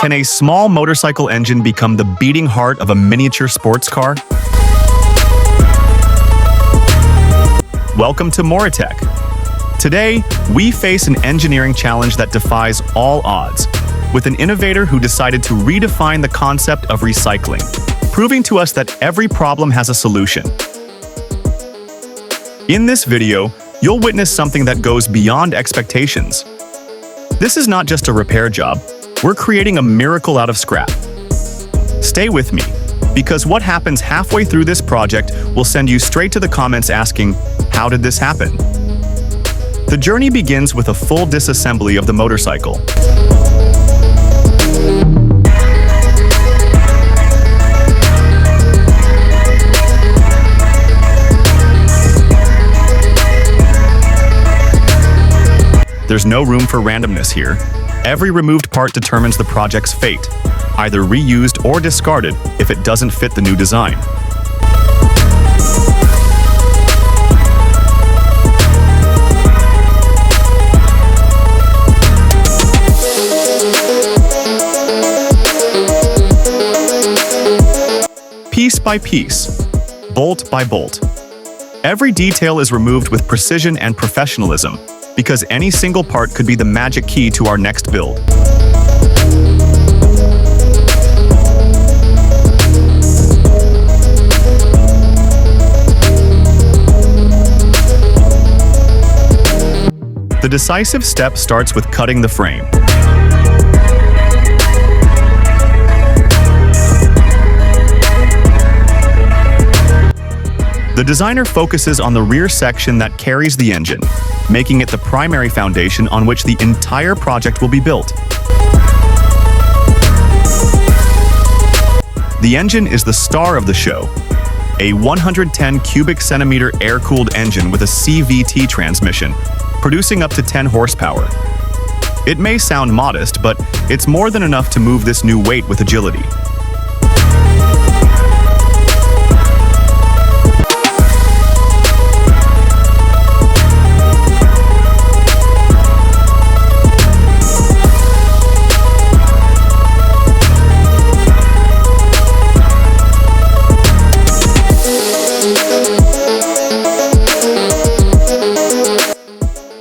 Can a small motorcycle engine become the beating heart of a miniature sports car? Welcome to Moritech. Today, we face an engineering challenge that defies all odds, with an innovator who decided to redefine the concept of recycling, proving to us that every problem has a solution. In this video, you'll witness something that goes beyond expectations. This is not just a repair job. We're creating a miracle out of scrap. Stay with me, because what happens halfway through this project will send you straight to the comments asking, how did this happen? The journey begins with a full disassembly of the motorcycle. There's no room for randomness here. Every removed part determines the project's fate, either reused or discarded if it doesn't fit the new design. Piece by piece, bolt by bolt. Every detail is removed with precision and professionalism, because any single part could be the magic key to our next build. The decisive step starts with cutting the frame. The designer focuses on the rear section that carries the engine, making it the primary foundation on which the entire project will be built. The engine is the star of the show, a 110 cubic centimeter air-cooled engine with a CVT transmission, producing up to 10 horsepower. It may sound modest, but it's more than enough to move this new weight with agility.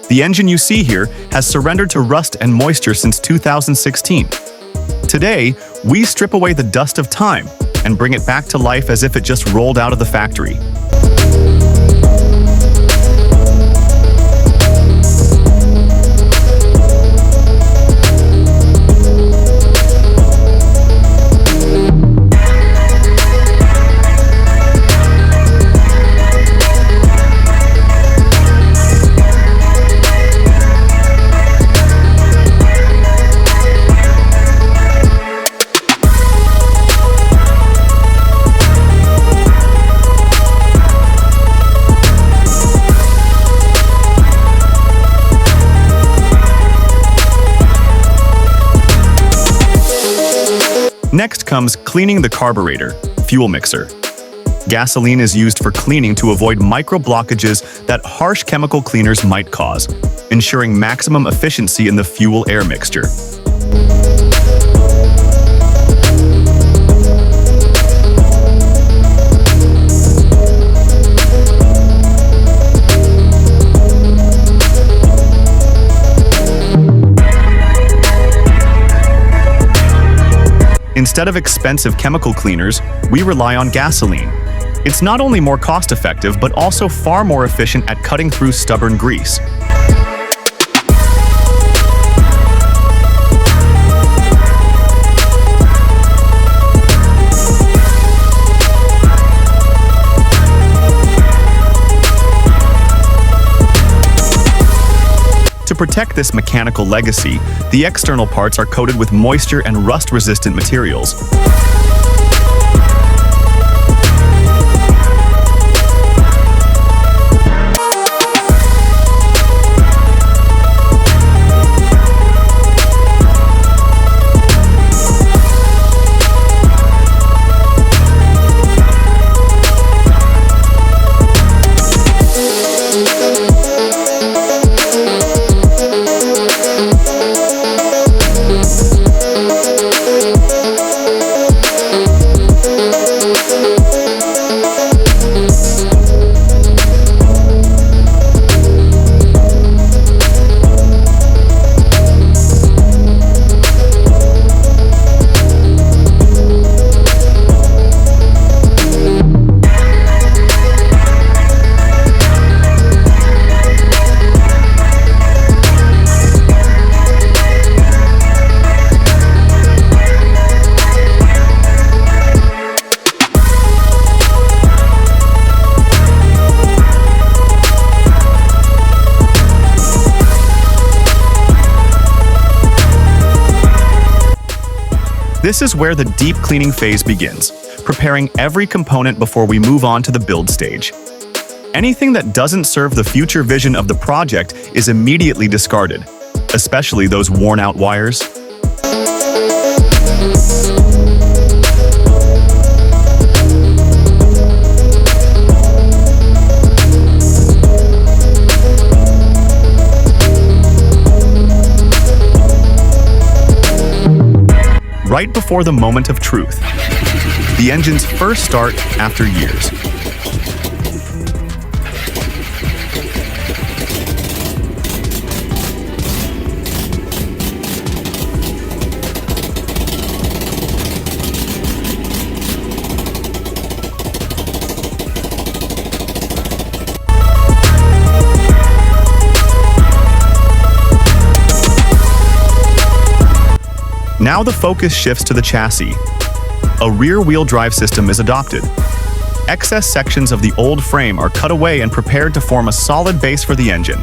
The engine you see here has surrendered to rust and moisture since 2016. Today, we strip away the dust of time and bring it back to life as if it just rolled out of the factory. Next comes cleaning the carburetor, fuel mixer. Gasoline is used for cleaning to avoid micro blockages that harsh chemical cleaners might cause, ensuring maximum efficiency in the fuel-air mixture. Instead of expensive chemical cleaners, we rely on gasoline. It's not only more cost-effective, but also far more efficient at cutting through stubborn grease. To protect this mechanical legacy, the external parts are coated with moisture and rust-resistant materials. This is where the deep cleaning phase begins, preparing every component before we move on to the build stage. Anything that doesn't serve the future vision of the project is immediately discarded, especially those worn-out wires. Right before the moment of truth, the engine's first start after years. Now the focus shifts to the chassis. A rear-wheel drive system is adopted. Excess sections of the old frame are cut away and prepared to form a solid base for the engine.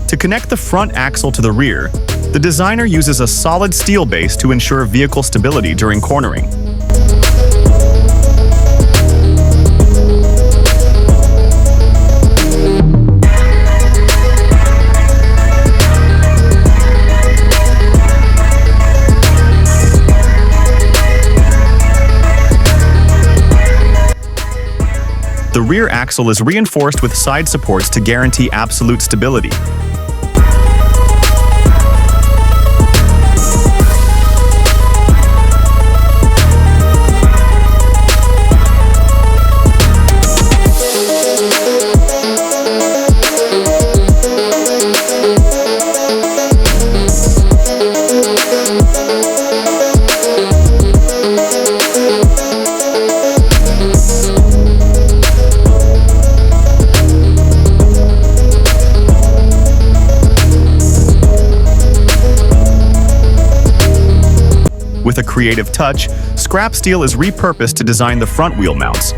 To connect the front axle to the rear, the designer uses a solid steel base to ensure vehicle stability during cornering. The rear axle is reinforced with side supports to guarantee absolute stability. With a creative touch, scrap steel is repurposed to design the front wheel mounts.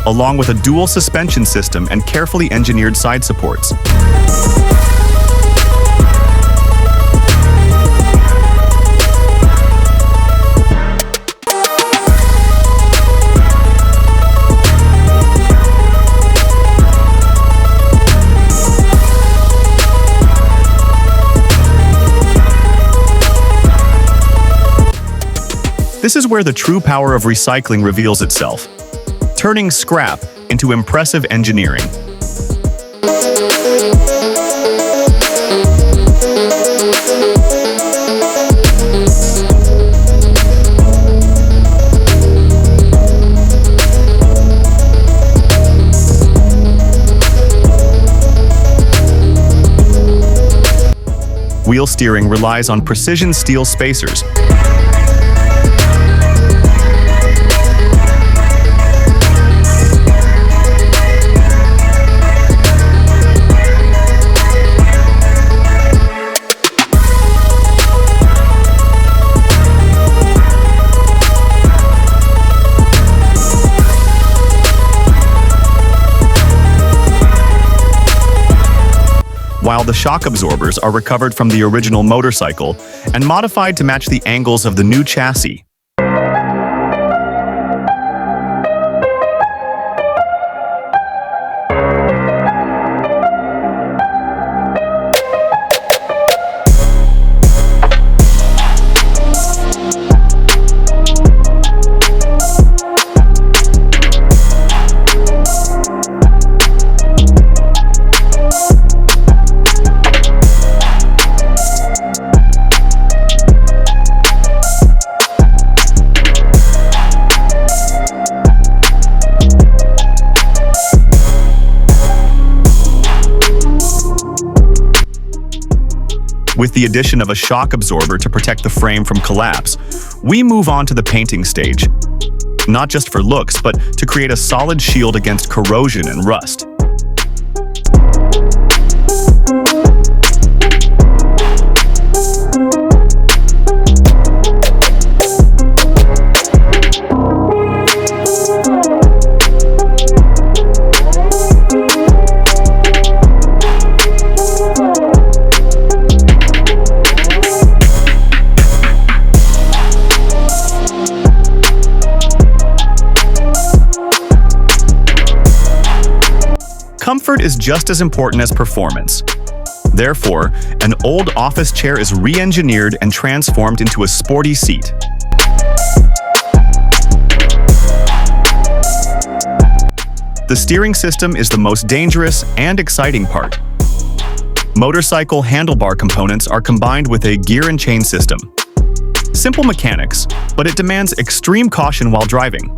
Along with a dual suspension system and carefully engineered side supports. This is where the true power of recycling reveals itself, turning scrap into impressive engineering. Wheel steering relies on precision steel spacers. While the shock absorbers are recovered from the original motorcycle and modified to match the angles of the new chassis. With the addition of a shock absorber to protect the frame from collapse, we move on to the painting stage. Not just for looks, but to create a solid shield against corrosion and rust. Comfort is just as important as performance. Therefore, an old office chair is re-engineered and transformed into a sporty seat. The steering system is the most dangerous and exciting part. Motorcycle handlebar components are combined with a gear and chain system. Simple mechanics, but it demands extreme caution while driving.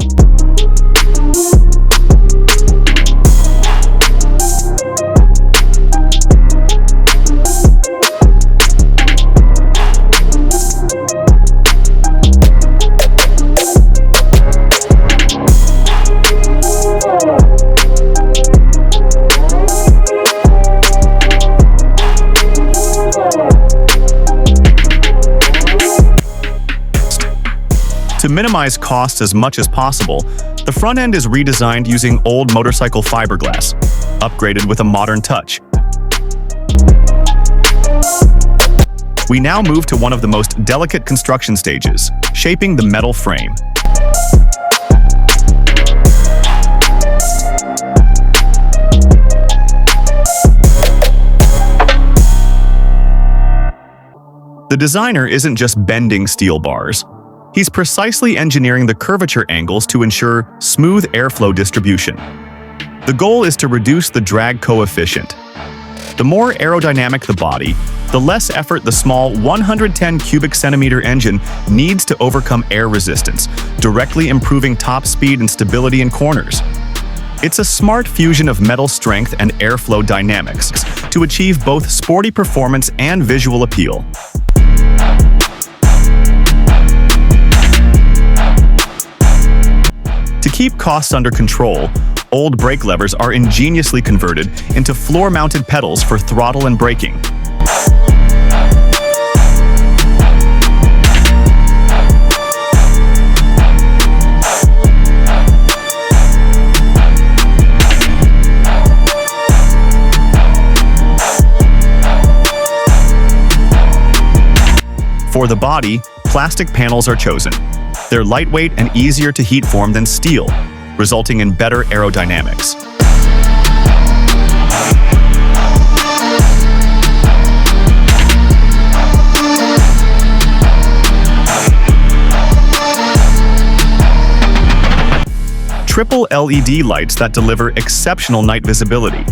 To minimize costs as much as possible, the front end is redesigned using old motorcycle fiberglass, upgraded with a modern touch. We now move to one of the most delicate construction stages, shaping the metal frame. The designer isn't just bending steel bars. He's precisely engineering the curvature angles to ensure smooth airflow distribution. The goal is to reduce the drag coefficient. The more aerodynamic the body, the less effort the small 110 cubic centimeter engine needs to overcome air resistance, directly improving top speed and stability in corners. It's a smart fusion of metal strength and airflow dynamics to achieve both sporty performance and visual appeal. To keep costs under control, old brake levers are ingeniously converted into floor-mounted pedals for throttle and braking. For the body, plastic panels are chosen. They're lightweight and easier to heat form than steel, resulting in better aerodynamics. Triple LED lights that deliver exceptional night visibility.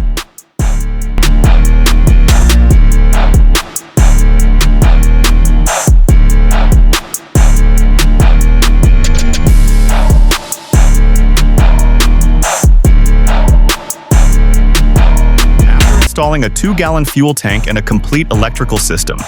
Installing a 2-gallon fuel tank and a complete electrical system.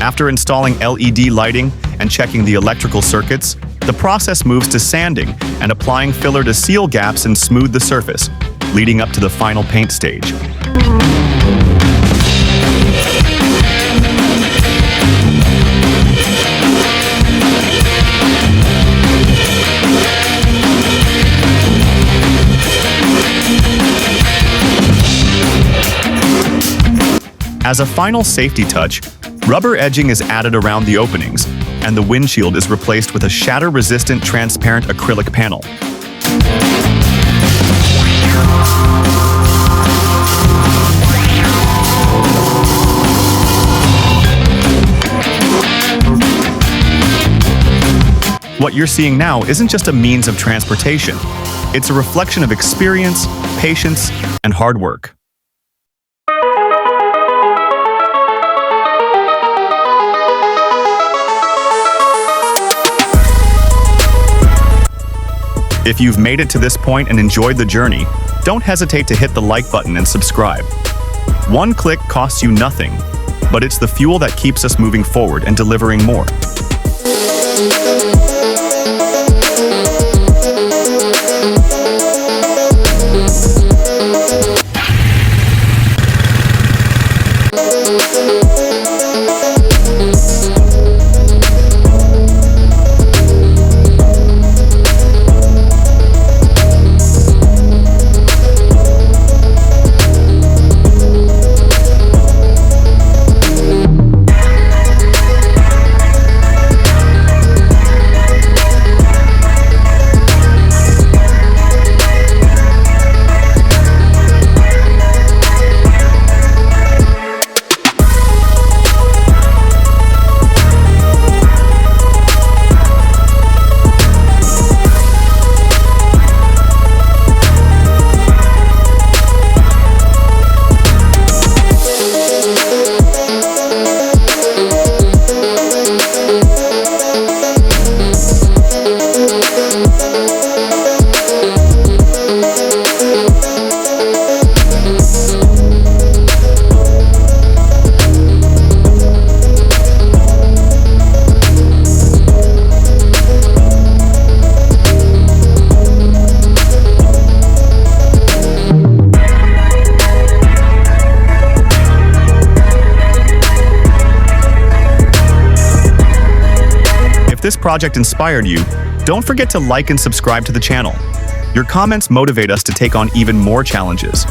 After installing LED lighting and checking the electrical circuits, the process moves to sanding and applying filler to seal gaps and smooth the surface, leading up to the final paint stage. As a final safety touch, Rubber edging is added around the openings, and the windshield is replaced with a shatter-resistant transparent acrylic panel. What you're seeing now isn't just a means of transportation. It's a reflection of experience, patience, and hard work. If you've made it to this point and enjoyed the journey, don't hesitate to hit the like button and subscribe. One click costs you nothing, but it's the fuel that keeps us moving forward and delivering more. If this project inspired you, don't forget to like and subscribe to the channel. Your comments motivate us to take on even more challenges.